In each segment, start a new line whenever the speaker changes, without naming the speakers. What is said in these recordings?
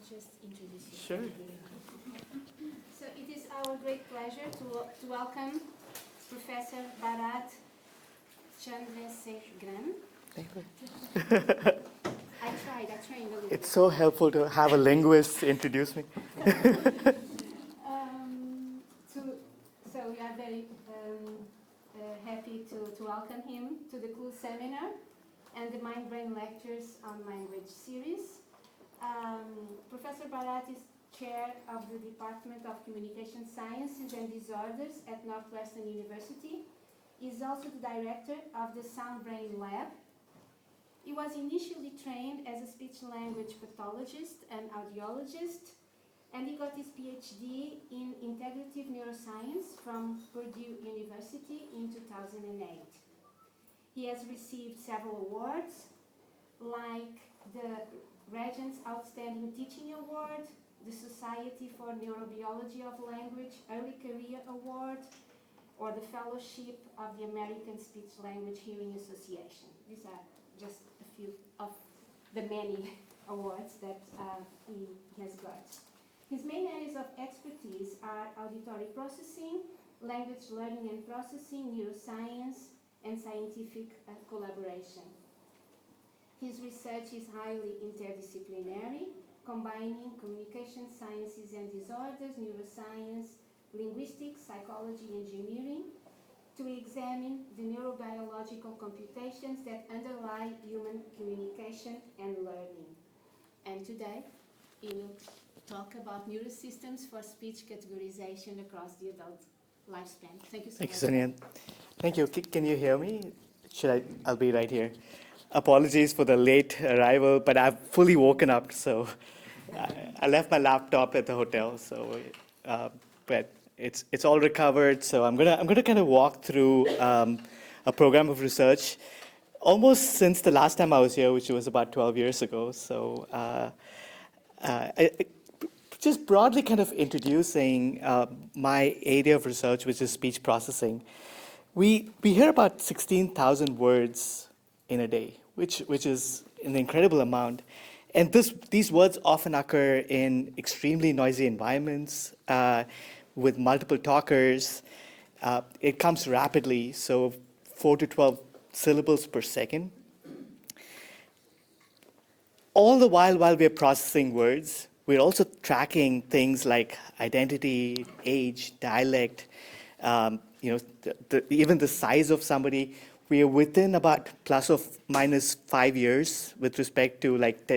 just introduce you?
Sure.
So it is our great pleasure to welcome Professor Bharath Chandrasekaran. I tried a little.
It's so helpful to have a linguist introduce me.
So we are very happy to welcome him to the CLUL seminar and the Mind Brain Lectures on Language series. Professor Bharath is chair of the Department of Communication Sciences and Disorders at Northwestern University. He is also the director of the Sound Brain Lab. He was initially trained as a speech-language pathologist and audiologist, and he got his PhD in integrative neuroscience from Purdue University in 2008. He has received several awards, like the Regents Outstanding Teaching Award, the Society for Neurobiology of Language Early Career Award, or the Fellowship of the American Speech Language Hearing Association. These are just a few of the many awards that he has got. His main areas of expertise are auditory processing, language learning and processing, neuroscience, and scientific collaboration. His research is highly interdisciplinary, combining communication sciences and disorders, neuroscience, linguistics, psychology, engineering, to examine the neurobiological computations that underlie human communication and learning. And today, he will talk about neurosystems for speech categorization across the adult lifespan. Thank you so much.
Thank you, Sonia. Thank you. Can you hear me? I'll be right here. Apologies for the late arrival, but I've fully woken up, so I left my laptop at the hotel, so but it's all recovered. So I'm gonna kind of walk through a program of research almost since the last time I was here, which was about 12 years ago. So just broadly kind of introducing my area of research, which is speech processing. We hear about 16,000 words in a day, which is an incredible amount. And these words often occur in extremely noisy environments with multiple talkers. It comes rapidly, so 4 to 12 syllables per second. All the while we're processing words, we're also tracking things like identity, age, dialect, even the size of somebody. We are within about plus or minus 5 years with respect to like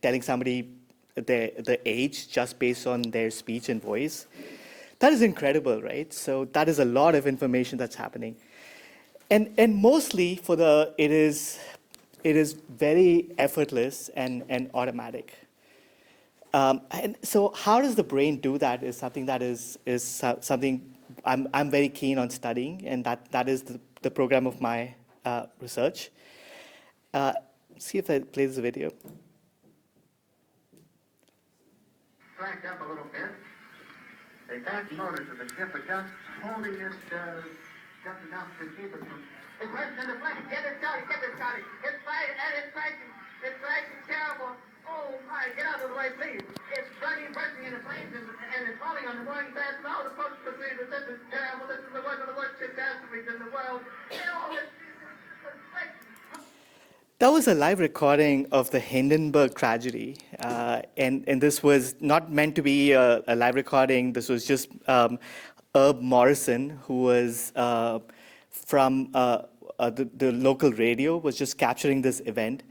telling somebody the age just based on their speech and voice. That is incredible, right? So that is a lot of information that's happening. And mostly it is very effortless and automatic. And so how does the brain do that is something that is something I'm very keen on studying, and that is the program of my research. See if I play this video.
Back up a little bit. The back motors of the ship are just holding it just enough to keep it from... It's right in the flank. Get it started. It's fighting and it's crashing. It's crashing terrible. Oh my, get out of the way, please. It's bursting into flames and it's falling on the morning fast. All the folks believe that this is terrible. This is one of the worst catastrophes in the world.
That was a live recording of the Hindenburg tragedy, and this was not meant to be a live recording. This was just Herb Morrison, who was from the local radio, was just capturing this event.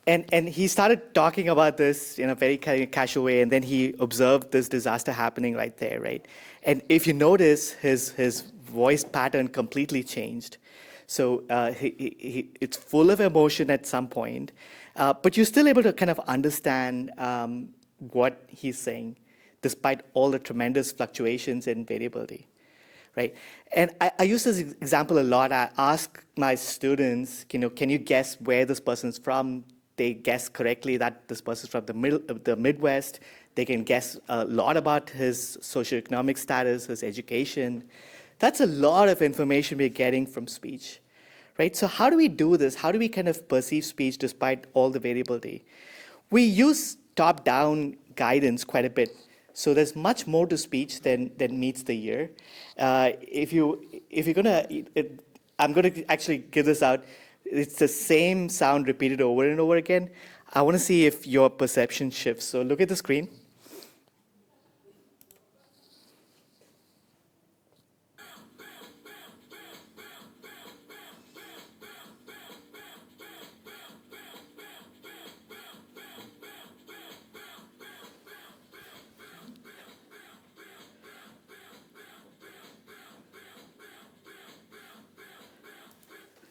And he started talking about this in a very kind of casual way, and then he observed this disaster happening right there, right? And if you notice, his voice pattern completely changed. So it's full of emotion at some point, but you're still able to kind of understand what he's saying, despite all the tremendous fluctuations in variability, right? And I use this example a lot. I ask my students, can you guess where this person's from? They guess correctly that this person's from the Midwest. They can guess a lot about his socioeconomic status, his education. That's a lot of information we're getting from speech, right? So how do we do this? How do we kind of perceive speech despite all the variability? We use top-down guidance quite a bit. So there's much more to speech than meets the ear. If you're gonna, I'm gonna actually give this out. It's the same sound repeated over and over again. I want to see if your perception shifts. So look at the screen.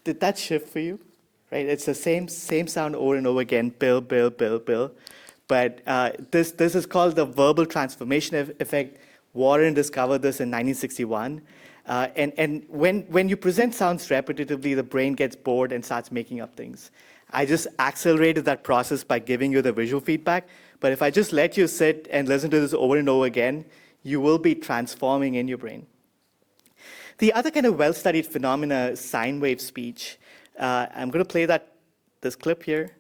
Did that shift for you? Right, it's the same sound over and over again, bill, bill, bill, bill. But this is called the verbal transformation effect. Warren discovered this in 1961. And when you present sounds repetitively, the brain gets bored and starts making up things. I just accelerated that process by giving you the visual feedback. But if I just let you sit and listen to this over and over again, you will be transforming in your brain. The other kind of well-studied phenomena is sine wave speech. I'm going to play this clip here.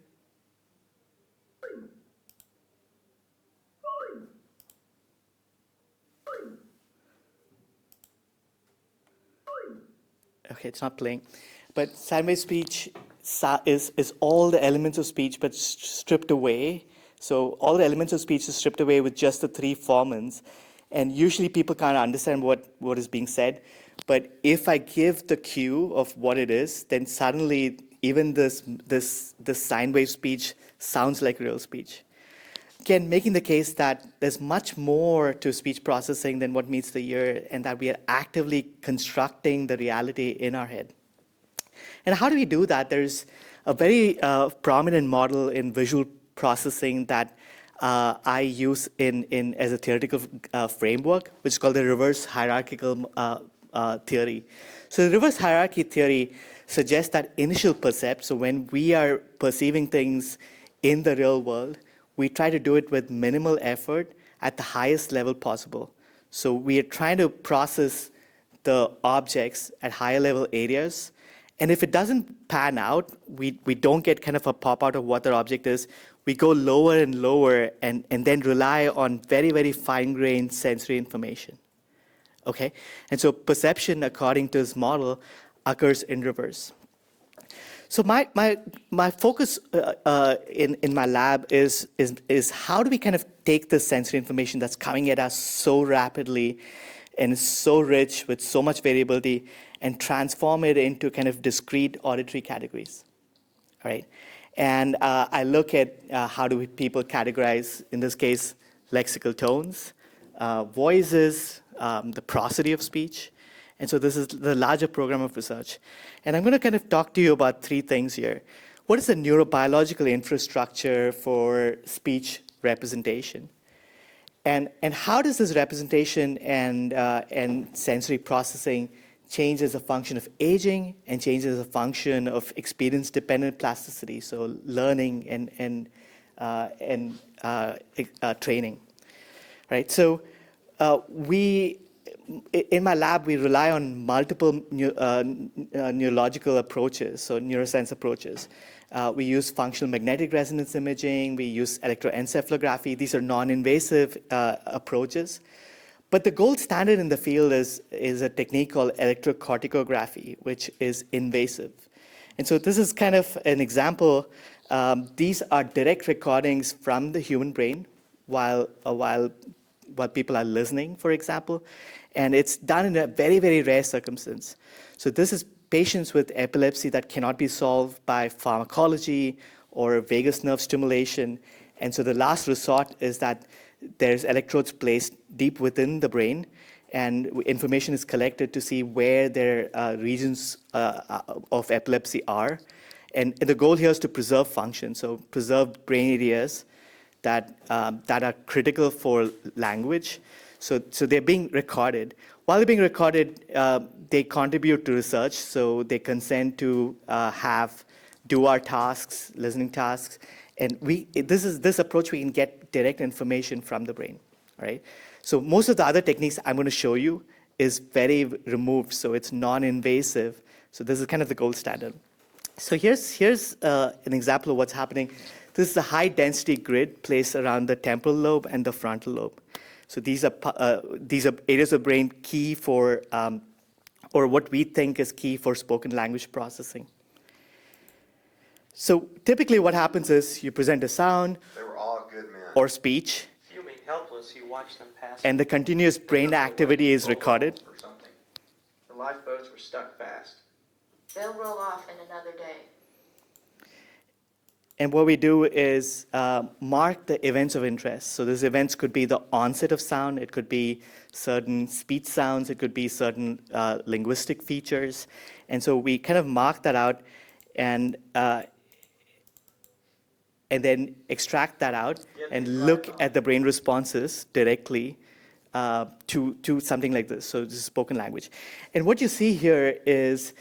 Okay, it's not playing. But sine wave speech is all the elements of speech but stripped away. So all the elements of speech is stripped away with just the three formants. And usually people can't understand what is being said. But if I give the cue of what it is, then suddenly even this sine wave speech sounds like real speech. Again, making the case that there's much more to speech processing than what meets the ear, and that we are actively constructing the reality in our head. And how do we do that? There's a very prominent model in visual processing that I use as a theoretical framework, which is called the reverse hierarchical theory. So the reverse hierarchy theory suggests that initial percept, so when we are perceiving things in the real world, we try to do it with minimal effort at the highest level possible. So we are trying to process the objects at higher level areas. And if it doesn't pan out, we don't get kind of a pop out of what the object is. We go lower and lower and then rely on very, very fine-grained sensory information. Okay, and so perception, according to this model, occurs in reverse. So my focus in my lab is how do we kind of take this sensory information that's coming at us so rapidly and so rich with so much variability and transform it into kind of discrete auditory categories, all right? And I look at how do people categorize, in this case, lexical tones, voices, the prosody of speech. And so this is the larger program of research. And I'm going to kind of talk to you about three things here. What is the neurobiological infrastructure for speech representation? And how does this representation and sensory processing change as a function of aging and change as a function of experience-dependent plasticity, so learning and training, right? So in my lab, we rely on multiple neurological approaches, so neuroscience approaches. We use functional magnetic resonance imaging. We use electroencephalography. These are non-invasive approaches. But the gold standard in the field is a technique called electrocorticography, which is invasive. And so this is kind of an example. These are direct recordings from the human brain while people are listening, for example. And it's done in a very, very rare circumstance. So this is patients with epilepsy that cannot be solved by pharmacology or vagus nerve stimulation. And so the last resort is that there's electrodes placed deep within the brain, and information is collected to see where their regions of epilepsy are. And the goal here is to preserve function, so preserve brain areas that are critical for language. So they're being recorded. While they're being recorded, they contribute to research, so they consent to do our tasks, listening tasks. And this approach, we can get direct information from the brain, right? So most of the other techniques I'm going to show you is very removed, so it's non-invasive. So this is kind of the gold standard. So here's an example of what's happening. This is a high-density grid placed around the temporal lobe and the frontal lobe. So these are areas of brain key for, or what we think is key for spoken language processing. So typically what happens is you present a sound
They were all good men.
or speech,
Fuming helpless, you watch them pass.
and the continuous brain activity is recorded.
Or something.
The lifeboats were stuck fast.
They'll roll off in another day.
And what we do is mark the events of interest. So those events could be the onset of sound, it could be certain speech sounds, it could be certain linguistic features. And so we kind of mark that out and then extract that out and look at the brain responses directly to something like this. So this is spoken language. And what you see here is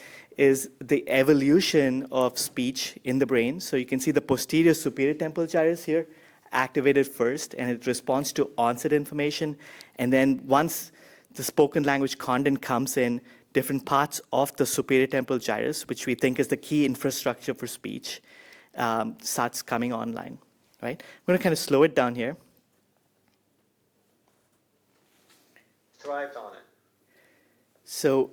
the evolution of speech in the brain. So you can see the posterior superior temporal gyrus here activated first, and it responds to onset information. And then once the spoken language content comes in, different parts of the superior temporal gyrus, which we think is the key infrastructure for speech, starts coming online, right? I'm going to kind of slow it down here.
Thrived on it.
So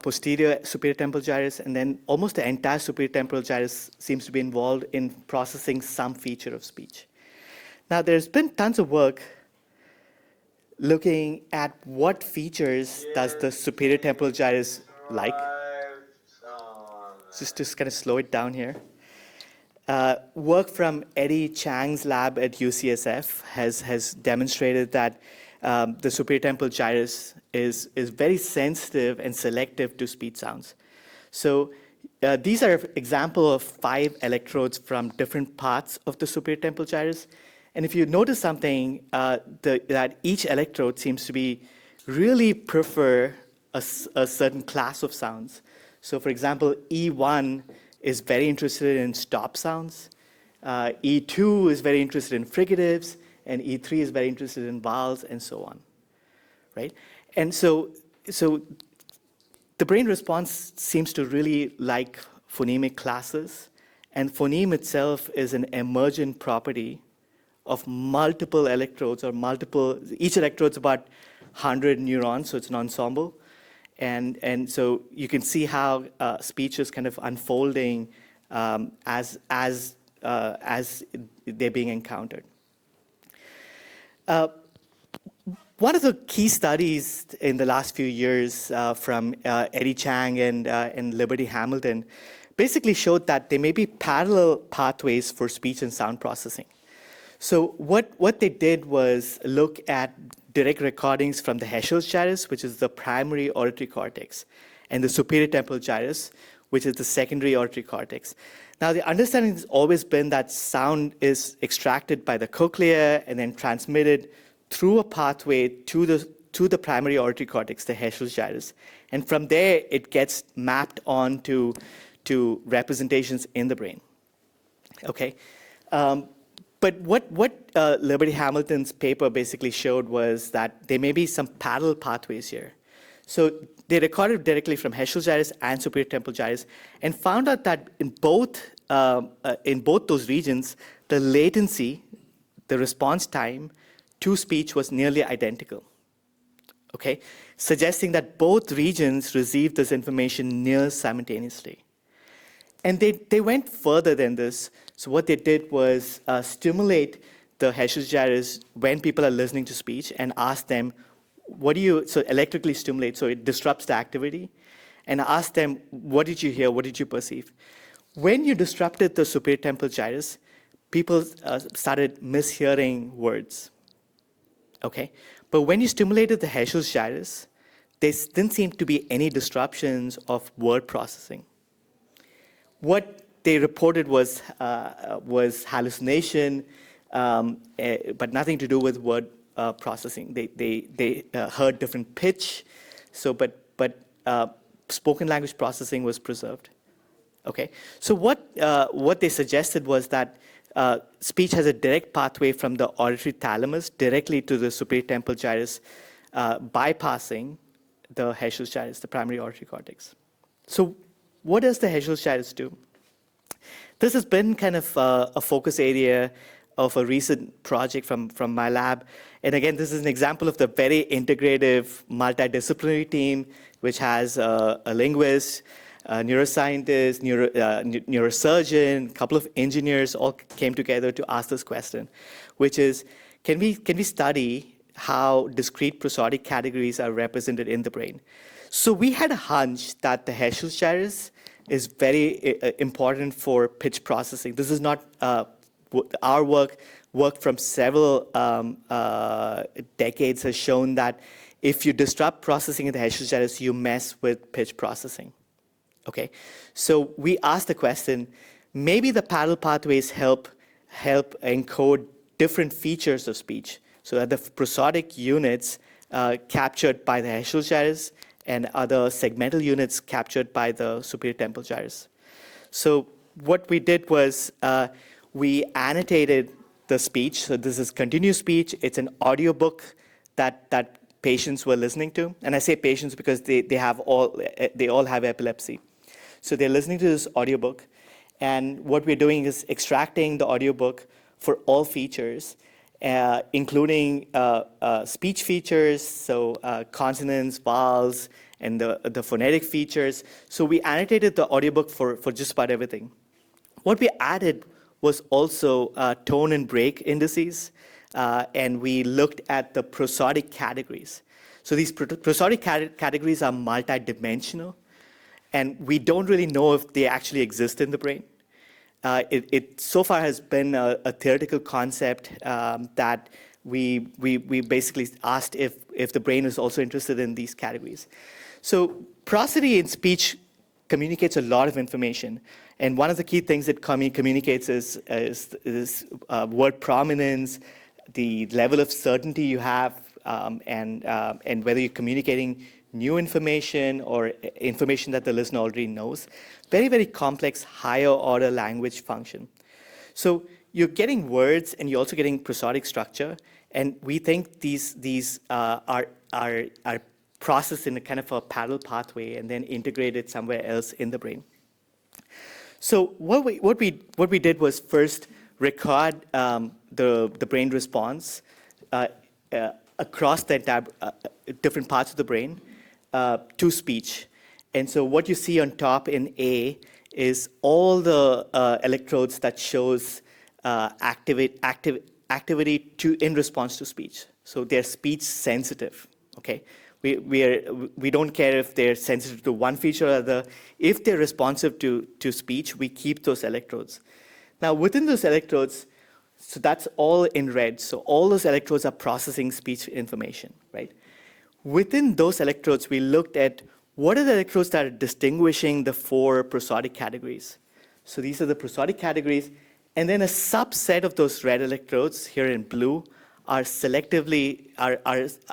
posterior superior temporal gyrus, and then almost the entire superior temporal gyrus seems to be involved in processing some feature of speech. Now, there's been tons of work looking at what features does the superior temporal gyrus like. Just kind of slow it down here. Work from Eddie Chang's lab at UCSF has demonstrated that the superior temporal gyrus is very sensitive and selective to speech sounds. So these are example of 5 electrodes from different parts of the superior temporal gyrus. And if you notice something, that each electrode seems to be really prefer a certain class of sounds. So for example, E1 is very interested in stop sounds. E2 is very interested in fricatives, and E3 is very interested in vowels, and so on, right? And so the brain response seems to really like phonemic classes, and phoneme itself is an emergent property of multiple electrodes, or each electrode's about 100 neurons, so it's an ensemble. And so you can see how speech is kind of unfolding as they're being encountered. One of the key studies in the last few years from Eddie Chang and Liberty Hamilton basically showed that there may be parallel pathways for speech and sound processing. So what they did was look at direct recordings from the Heschl gyrus, which is the primary auditory cortex, and the superior temporal gyrus, which is the secondary auditory cortex. Now, the understanding has always been that sound is extracted by the cochlea and then transmitted through a pathway to the primary auditory cortex, the Heschl gyrus. And from there, it gets mapped on to representations in the brain. Okay. But what Liberty Hamilton's paper basically showed was that there may be some parallel pathways here. So they recorded directly from Heschl gyrus and superior temporal gyrus, and found out that in both those regions, the latency, the response time to speech was nearly identical. Okay, suggesting that both regions received this information near simultaneously. And they went further than this. So what they did was stimulate the Heschl gyrus when people are listening to speech and ask them, so electrically stimulate, so it disrupts the activity, and ask them, what did you hear, what did you perceive? When you disrupted the superior temporal gyrus, people started mishearing words, okay? But when you stimulated the Heschl gyrus, there didn't seem to be any disruptions of word processing. What they reported was hallucination, but nothing to do with word processing. They heard different pitch, but spoken language processing was preserved. Okay, so what they suggested was that speech has a direct pathway from the auditory thalamus directly to the superior temporal gyrus, bypassing the Heschl gyrus, the primary auditory cortex. So what does the Heschl gyrus do? This has been kind of a focus area of a recent project from my lab. And again, this is an example of the very integrative multidisciplinary team, which has a linguist, a neuroscientist, neurosurgeon, a couple of engineers all came together to ask this question, which is, can we study how discrete prosodic categories are represented in the brain? So we had a hunch that the Heschl gyrus is very important for pitch processing. This is not our work from several decades has shown that if you disrupt processing in the Heschl gyrus, you mess with pitch processing. Okay, so we asked the question, maybe the parallel pathways help encode different features of speech, so that the prosodic units captured by the Heschl gyrus and other segmental units captured by the superior temporal gyrus. So what we did was we annotated the speech. So this is continuous speech. It's an audiobook that patients were listening to. And I say patients because they all have epilepsy. So they're listening to this audiobook. And what we're doing is extracting the audiobook for all features, including speech features, so consonants, vowels, and the phonetic features. So we annotated the audiobook for just about everything. What we added was also tone and break indices, and we looked at the prosodic categories. So these prosodic categories are multidimensional, and we don't really know if they actually exist in the brain. It so far has been a theoretical concept that we basically asked if the brain is also interested in these categories. So prosody in speech communicates a lot of information. And one of the key things it communicates is word prominence, the level of certainty you have, and whether you're communicating new information or information that the listener already knows. Very, very complex, higher order language function. So you're getting words and you're also getting prosodic structure. And we think these are processed in a kind of a parallel pathway and then integrated somewhere else in the brain. So what we did was first record the brain response across the entire different parts of the brain to speech. And so what you see on top in A is all the electrodes that shows activity in response to speech. So they're speech sensitive. Okay, we don't care if they're sensitive to one feature or other. If they're responsive to speech, we keep those electrodes. Now within those electrodes, so that's all in red. So all those electrodes are processing speech information, right? Within those electrodes, we looked at what are the electrodes that are distinguishing the 4 prosodic categories. So these are the prosodic categories, and then a subset of those red electrodes here in blue are selectively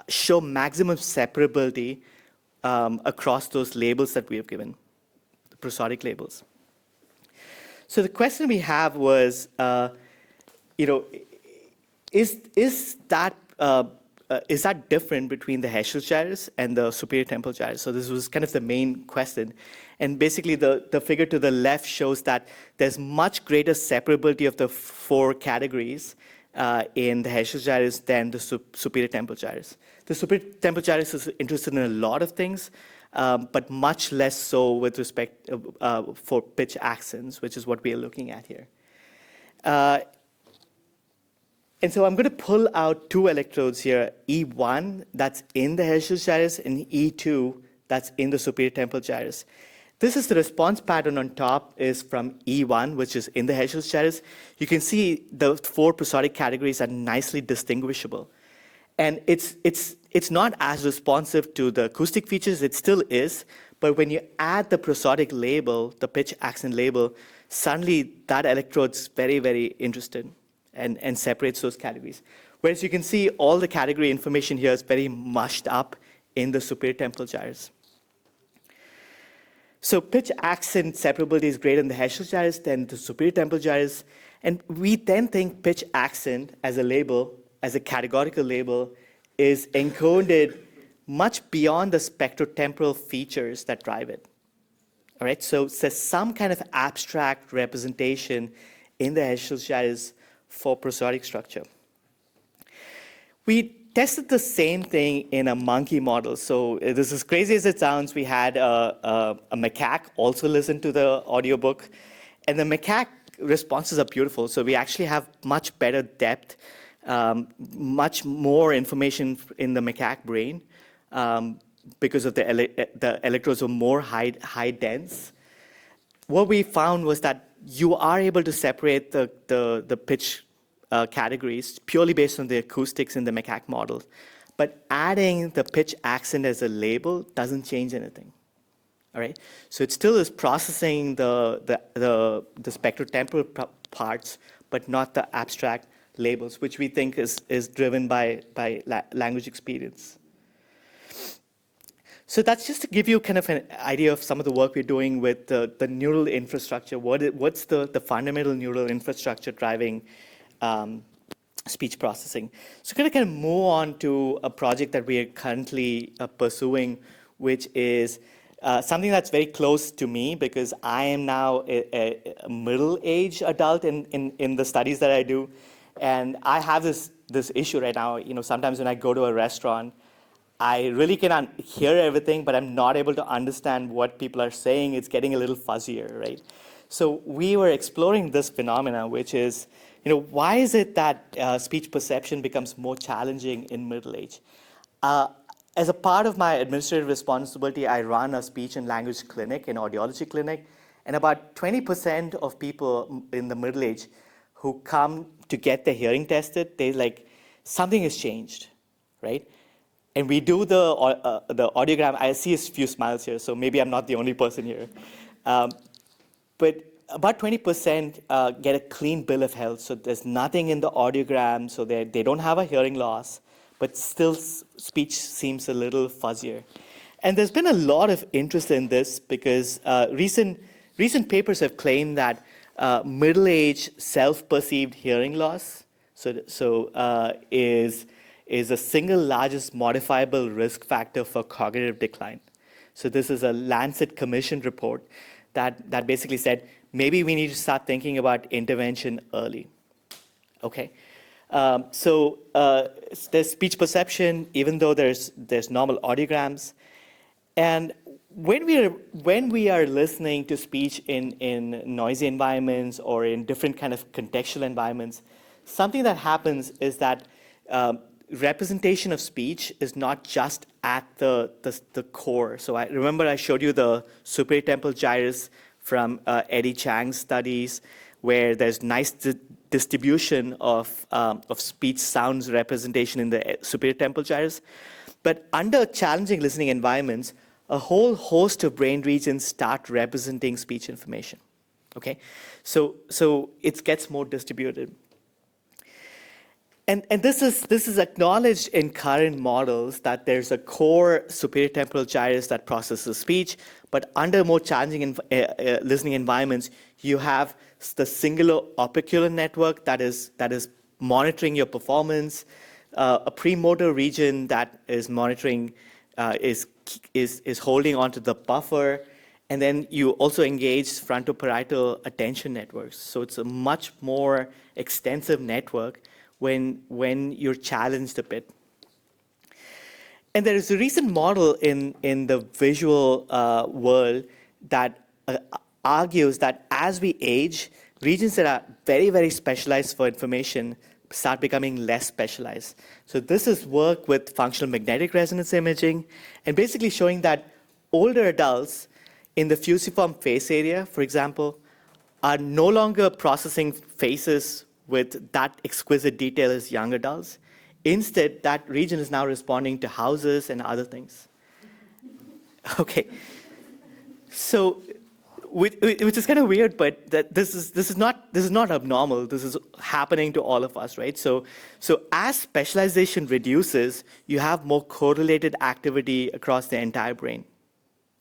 show maximum separability across those labels that we have given, the prosodic labels. So the question we have was, is that different between the Heschl gyrus and the superior temporal gyrus? So this was kind of the main question. And basically the figure to the left shows that there's much greater separability of the 4 categories in the Heschl gyrus than the superior temporal gyrus. The superior temporal gyrus is interested in a lot of things, but much less so with respect for pitch accents, which is what we are looking at here. And so I'm going to pull out 2 electrodes here, E1, that's in the Heschl gyrus, and E2, that's in the superior temporal gyrus. This is the response pattern on top is from E1, which is in the Heschl gyrus. You can see the 4 prosodic categories are nicely distinguishable. And it's not as responsive to the acoustic features, it still is, but when you add the prosodic label, the pitch accent label, suddenly that electrode's very, very interested. And separates those categories. Whereas you can see all the category information here is very mushed up in the superior temporal gyrus. So pitch accent separability is greater in the Heschl gyrus than the superior temporal gyrus. And we then think pitch accent as a label, as a categorical label, is encoded much beyond the spectrotemporal features that drive it. All right, so there's some kind of abstract representation in the Heschl gyrus for prosodic structure. We tested the same thing in a monkey model. So this is as crazy as it sounds. We had a macaque also listen to the audiobook, and the macaque responses are beautiful. So we actually have much better depth, much more information in the macaque brain because of the electrodes were more high dense. What we found was that you are able to separate the pitch categories purely based on the acoustics in the macaque model. But adding the pitch accent as a label doesn't change anything. All right? So it still is processing the spectrotemporal parts, but not the abstract labels, which we think is driven by language experience. So that's just to give you kind of an idea of some of the work we're doing with the neural infrastructure. What's the fundamental neural infrastructure driving speech processing? So going to kind of move on to a project that we are currently pursuing, which is something that's very close to me because I am now a middle-aged adult in the studies that I do. And I have this issue right now. Sometimes when I go to a restaurant, I really can hear everything, but I'm not able to understand what people are saying. It's getting a little fuzzier, right? So we were exploring this phenomena, which is, why is it that speech perception becomes more challenging in middle age? As a part of my administrative responsibility, I run a speech and language clinic, an audiology clinic, and about 20% of people in the middle age who come to get their hearing tested, they're like, something has changed, right? And we do the audiogram. I see a few smiles here, so maybe I'm not the only person here. But about 20% get a clean bill of health, so there's nothing in the audiogram, so they don't have a hearing loss, but still speech seems a little fuzzier. And there's been a lot of interest in this because recent papers have claimed that middle-aged self-perceived hearing loss is the single largest modifiable risk factor for cognitive decline. So this is a Lancet Commission report that basically said, maybe we need to start thinking about intervention early. Okay. So there's speech perception, even though there's normal audiograms. And when we are listening to speech in noisy environments or in different kind of contextual environments, something that happens is that representation of speech is not just at the core. So I remember I showed you the superior temporal gyrus from Eddie Chang's studies, where there's nice distribution of speech sounds representation in the superior temporal gyrus. But under challenging listening environments, a whole host of brain regions start representing speech information. Okay, so it gets more distributed. And this is acknowledged in current models that there's a core superior temporal gyrus that processes speech, but under more challenging listening environments, you have the singular opercular network that is monitoring your performance, a premotor region that is monitoring is holding onto the buffer, and then you also engage frontoparietal attention networks. So it's a much more extensive network when you're challenged a bit. And there is a recent model in the visual world that argues that as we age, regions that are very, very specialized for information start becoming less specialized. So this is work with functional magnetic resonance imaging and basically showing that older adults in the fusiform face area, for example, are no longer processing faces with that exquisite detail as young adults. Instead, that region is now responding to houses and other things. Okay, so which is kind of weird, but this is not abnormal. This is happening to all of us, right? So as specialization reduces, you have more correlated activity across the entire brain.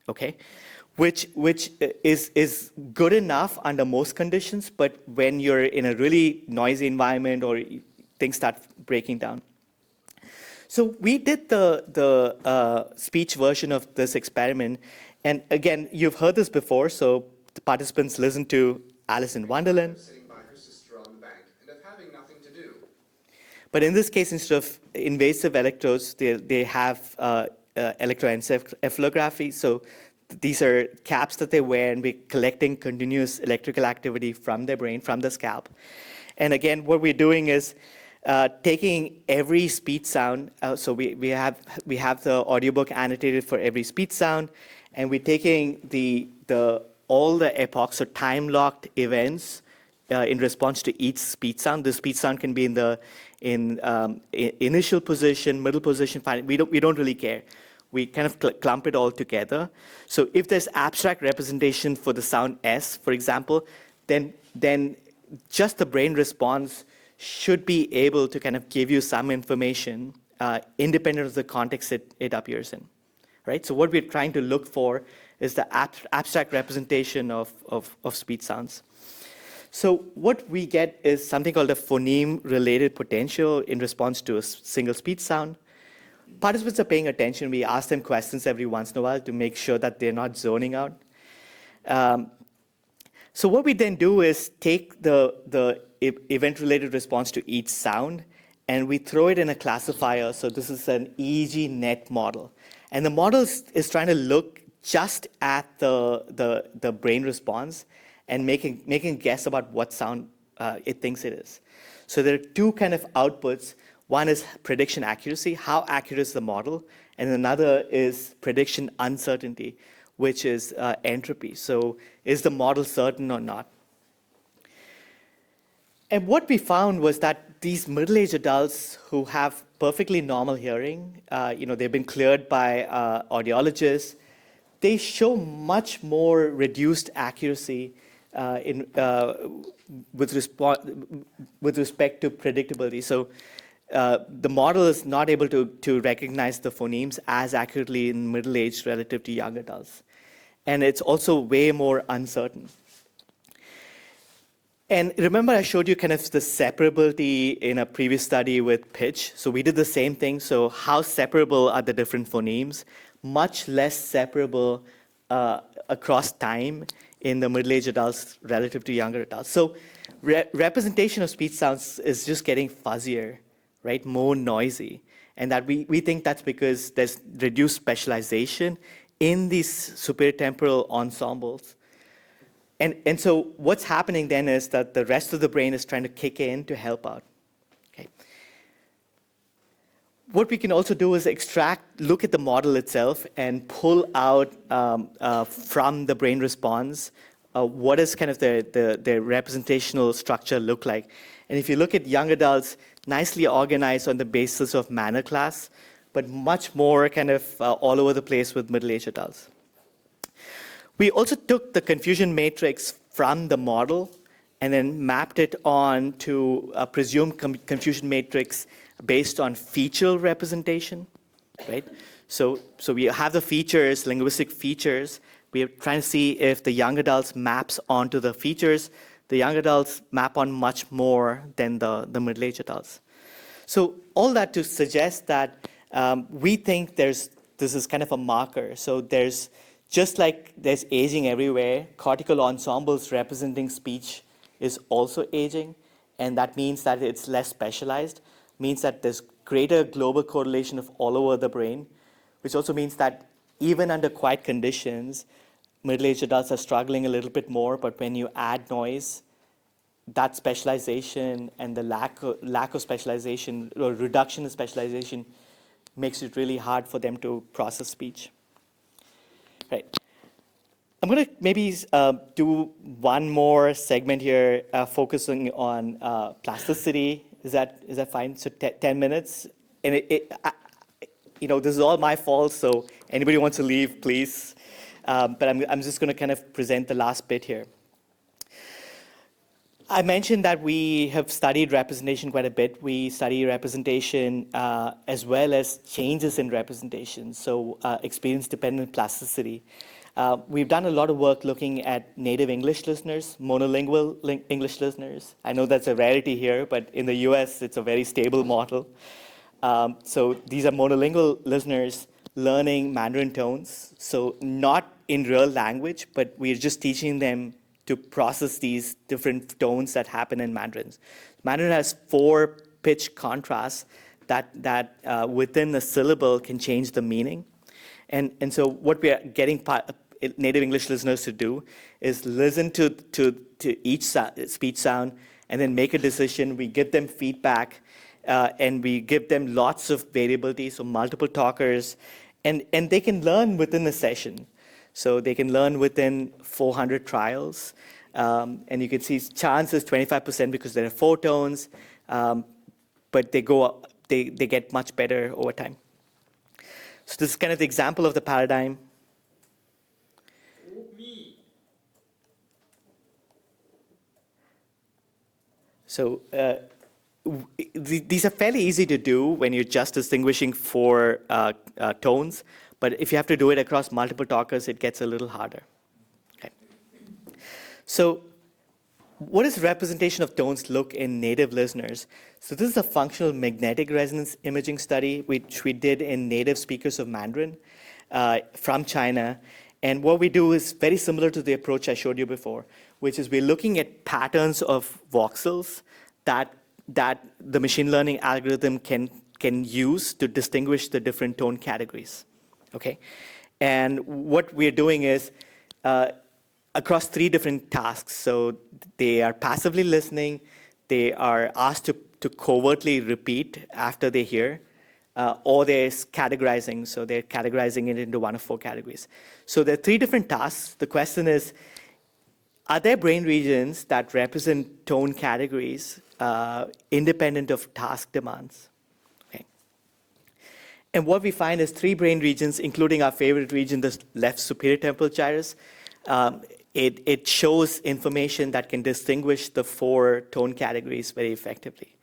Okay. Which is good enough under most conditions, but when you're in a really noisy environment or things start breaking down. So we did the speech version of this experiment, And again, you've heard this before, so the participants listen to Alice in Wonderland.
Sitting by her sister on the bank and of having nothing to do.
But in this case, instead of invasive electrodes, they have electroencephalography. So these are caps that they wear, and we're collecting continuous electrical activity from their brain, from the scalp. And again, what we're doing is taking every speech sound. So we have the audiobook annotated for every speech sound, and we're taking all the epochs, so time-locked events in response to each speech sound. The speech sound can be in initial position, middle position, final. We don't really care. We kind of clump it all together. So if there's abstract representation for the sound S, for example, then just the brain response should be able to kind of give you some information independent of the context it appears in, right? So what we're trying to look for is the abstract representation of speech sounds. So what we get is something called a phoneme-related potential in response to a single speech sound. Participants are paying attention. We ask them questions every once in a while to make sure that they're not zoning out. So what we then do is take the event-related response to each sound, and we throw it in a classifier. So this is an EEG net model. And the model is trying to look just at the brain response and making a guess about what sound it thinks it is. So there are two kind of outputs. One is prediction accuracy, how accurate is the model, and another is prediction uncertainty, which is entropy. So is the model certain or not? And what we found was that these middle-aged adults who have perfectly normal hearing, they've been cleared by audiologists, they show much more reduced accuracy with respect to predictability. So the model is not able to recognize the phonemes as accurately in middle-aged relative to young adults. And it's also way more uncertain. And remember I showed you kind of the separability in a previous study with pitch. So we did the same thing. So how separable are the different phonemes? Much less separable across time in the middle-aged adults relative to younger adults. So representation of speech sounds is just getting fuzzier, right? More noisy. And that we think that's because there's reduced specialization in these superior temporal ensembles. And so what's happening then is that the rest of the brain is trying to kick in to help out. Okay. What we can also do is look at the model itself and pull out from the brain response what does kind of the representational structure look like. And if you look at young adults, nicely organized on the basis of manner class, but much more kind of all over the place with middle-aged adults. We also took the confusion matrix from the model and then mapped it on to a presumed confusion matrix based on feature representation, right? So we have the features, linguistic features. We are trying to see if the young adults maps onto the features. The young adults map on much more than the middle-aged adults. So all that to suggest that we think this is kind of a marker. So just like there's aging everywhere, cortical ensembles representing speech is also aging, and that means that it's less specialized, means that there's greater global correlation of all over the brain, which also means that even under quiet conditions, middle-aged adults are struggling a little bit more, but when you add noise, that specialization and the lack of specialization or reduction in specialization makes it really hard for them to process speech. Right. I'm going to maybe do one more segment here, focusing on plasticity. Is that fine? So 10 minutes, and this is all my fault. So anybody wants to leave, please. But I'm just going to kind of present the last bit here. I mentioned that we have studied representation quite a bit. We study representation as well as changes in representation, so experience-dependent plasticity. We've done a lot of work looking at native English listeners, monolingual English listeners. I know that's a rarity here, but in the US, it's a very stable model. So these are monolingual listeners learning Mandarin tones, so not in real language, but we're just teaching them to process these different tones that happen in Mandarin. Mandarin has 4 pitch contrasts that within a syllable can change the meaning. And so what we are getting native English listeners to do is listen to each speech sound and then make a decision. We give them feedback, and we give them lots of variability, so multiple talkers, and they can learn within the session. So they can learn within 400 trials, and you can see chance is 25% because there are 4 tones, but they get much better over time. So this is kind of the example of the paradigm. So these are fairly easy to do when you're just distinguishing 4 tones, but if you have to do it across multiple talkers, it gets a little harder. Okay. So what does representation of tones look in native listeners? So this is a functional magnetic resonance imaging study, which we did in native speakers of Mandarin from China. And what we do is very similar to the approach I showed you before, which is we're looking at patterns of voxels that the machine learning algorithm can use to distinguish the different tone categories. Okay, and what we're doing is across 3 different tasks. So they are passively listening, they are asked to covertly repeat after they hear, or they're categorizing. So they're categorizing it into 1 of 4 categories. So there are 3 different tasks. The question is, are there brain regions that represent tone categories independent of task demands? Okay. And what we find is 3 brain regions, including our favorite region, the left superior temporal gyrus. It shows information that can distinguish the 4 tone categories very effectively.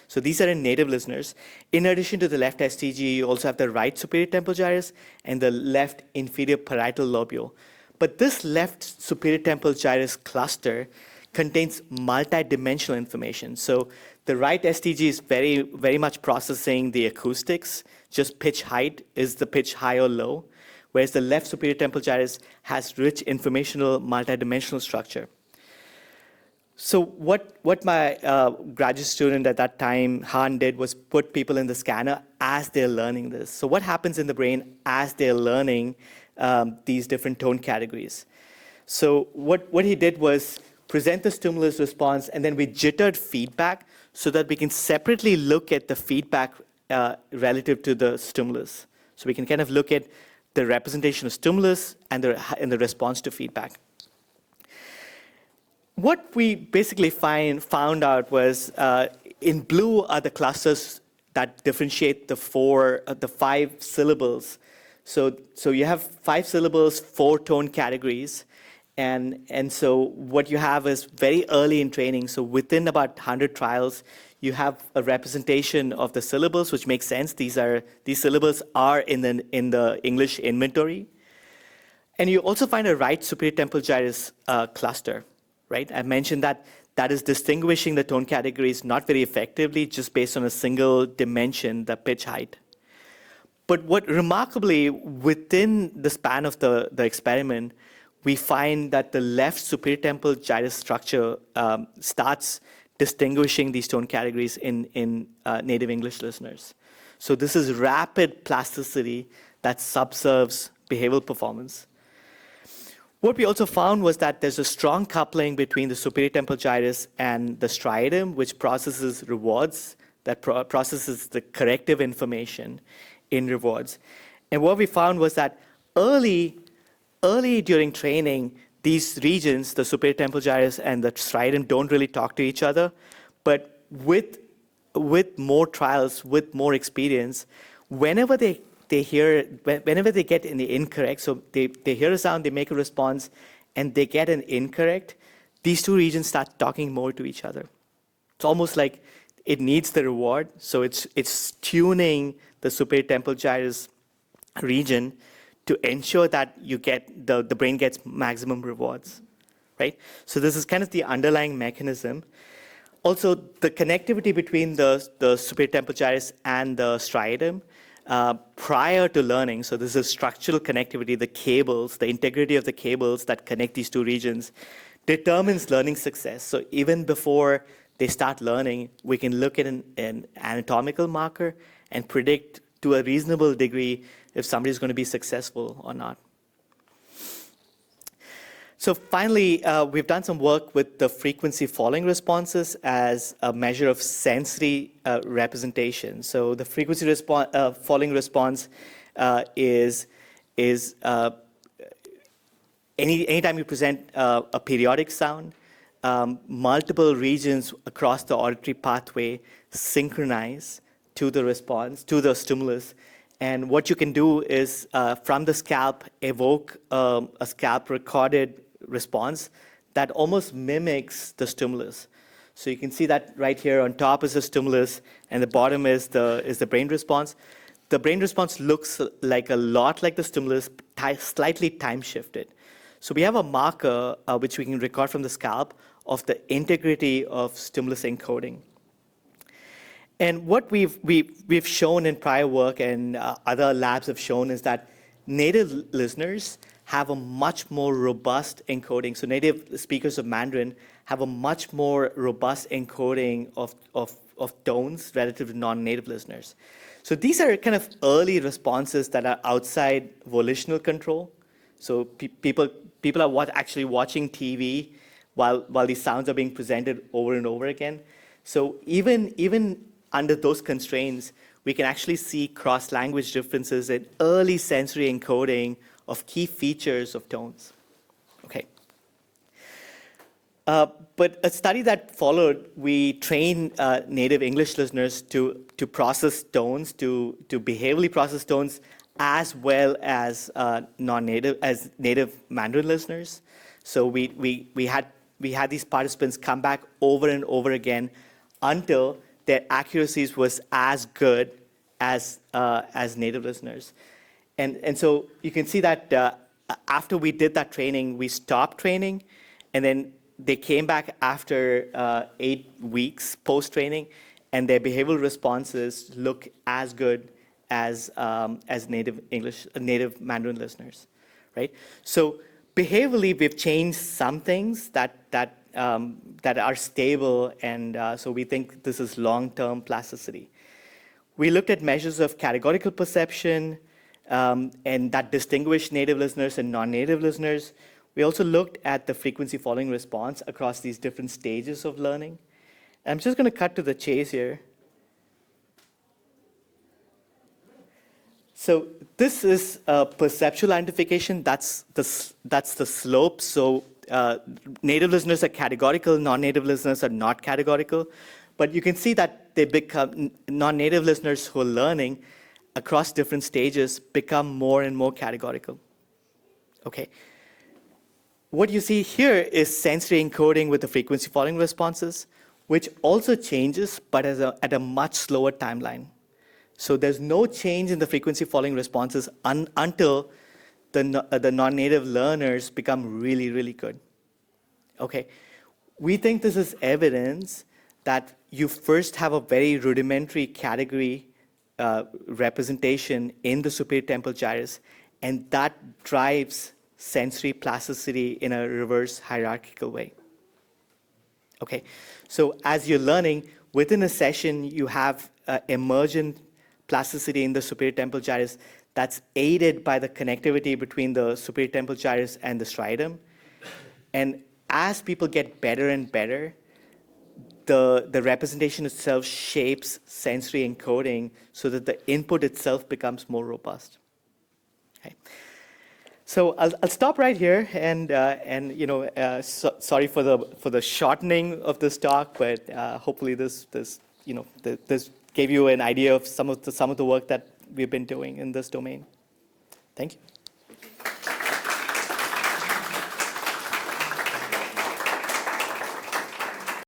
So these are in native listeners. In addition to the left STG, you also have the right superior temporal gyrus and the left inferior parietal lobule. But this left superior temporal gyrus cluster contains multidimensional information. So the right STG is very, very much processing the acoustics. Just pitch height, is the pitch high or low? Whereas the left superior temporal gyrus has rich informational multidimensional structure. So what my graduate student at that time, Han, did was put people in the scanner as they're learning this. So what happens in the brain as they're learning these different tone categories? So what he did was present the stimulus response, and then we jittered feedback so that we can separately look at the feedback relative to the stimulus. So we can kind of look at the representation of stimulus and the response to feedback. What we basically found out was in blue are the clusters that differentiate the 5 syllables. So you have 5 syllables, 4 tone categories, and so what you have is very early in training. So within about 100 trials, you have a representation of the syllables, which makes sense. These syllables are in the English inventory, and you also find a right superior temporal gyrus cluster. Right? I mentioned that is distinguishing the tone categories not very effectively, just based on a single dimension, the pitch height. But what remarkably, within the span of the experiment, we find that the left superior temporal gyrus structure starts distinguishing these tone categories in native English listeners. So this is rapid plasticity that subserves behavioral performance. What we also found was that there's a strong coupling between the superior temporal gyrus and the striatum, which processes rewards, that processes the corrective information in rewards. And what we found was that early during training, these regions, the superior temporal gyrus and the striatum, don't really talk to each other. But with more trials, with more experience, whenever they get in the incorrect, so they hear a sound, they make a response, and they get an incorrect, these 2 regions start talking more to each other. It's almost like it needs the reward, so it's tuning the superior temporal gyrus region to ensure that you get the brain gets maximum rewards, right? So this is kind of the underlying mechanism. Also, the connectivity between the superior temporal gyrus and the striatum prior to learning. So this is structural connectivity, the cables, the integrity of the cables that connect these two regions determines learning success. So even before they start learning, we can look at an anatomical marker and predict to a reasonable degree if somebody's going to be successful or not. So finally, we've done some work with the frequency following responses as a measure of sensory representation. So the frequency following response is anytime you present a periodic sound, multiple regions across the auditory pathway synchronize to the response, to the stimulus. And what you can do is, from the scalp, evoke a scalp recorded response that almost mimics the stimulus. So you can see that right here on top is the stimulus, and the bottom is the brain response. The brain response looks like a lot like the stimulus, slightly time shifted. So we have a marker which we can record from the scalp of the integrity of stimulus encoding. And what we've shown in prior work and other labs have shown is that native listeners have a much more robust encoding. So native speakers of Mandarin have a much more robust encoding of tones relative to non-native listeners. So these are kind of early responses that are outside volitional control. So people are actually watching TV while these sounds are being presented over and over again. So even under those constraints, we can actually see cross-language differences in early sensory encoding of key features of tones. Okay. But a study that followed, we trained native English listeners to process tones, to behaviorally process tones, as well as native Mandarin listeners. So we had these participants come back over and over again until their accuracies was as good as native listeners. And so you can see that after we did that training, we stopped training, and then they came back after 8 weeks post-training, and their behavioral responses look as good as native Mandarin listeners, right? So behaviorally, we've changed some things that are stable, and so we think this is long-term plasticity. We looked at measures of categorical perception, and that distinguish native listeners and non-native listeners. We also looked at the frequency following response across these different stages of learning. I'm just going to cut to the chase here. So this is perceptual identification. That's the slope. So native listeners are categorical, non-native listeners are not categorical. But you can see that they become non-native listeners who are learning across different stages become more and more categorical. Okay. What you see here is sensory encoding with the frequency following responses, which also changes, but at a much slower timeline. So there's no change in the frequency following responses until the non-native learners become really, really good. Okay. We think this is evidence that you first have a very rudimentary category representation in the superior temporal gyrus, and that drives sensory plasticity in a reverse hierarchical way. Okay, so as you're learning, within a session, you have emergent plasticity in the superior temporal gyrus that's aided by the connectivity between the superior temporal gyrus and the striatum. And as people get better and better, the representation itself shapes sensory encoding so that the input itself becomes more robust. Okay. So I'll stop right here, and sorry for the shortening of this talk, but hopefully this gave you an idea of some of the work that we've been doing in this domain. Thank you.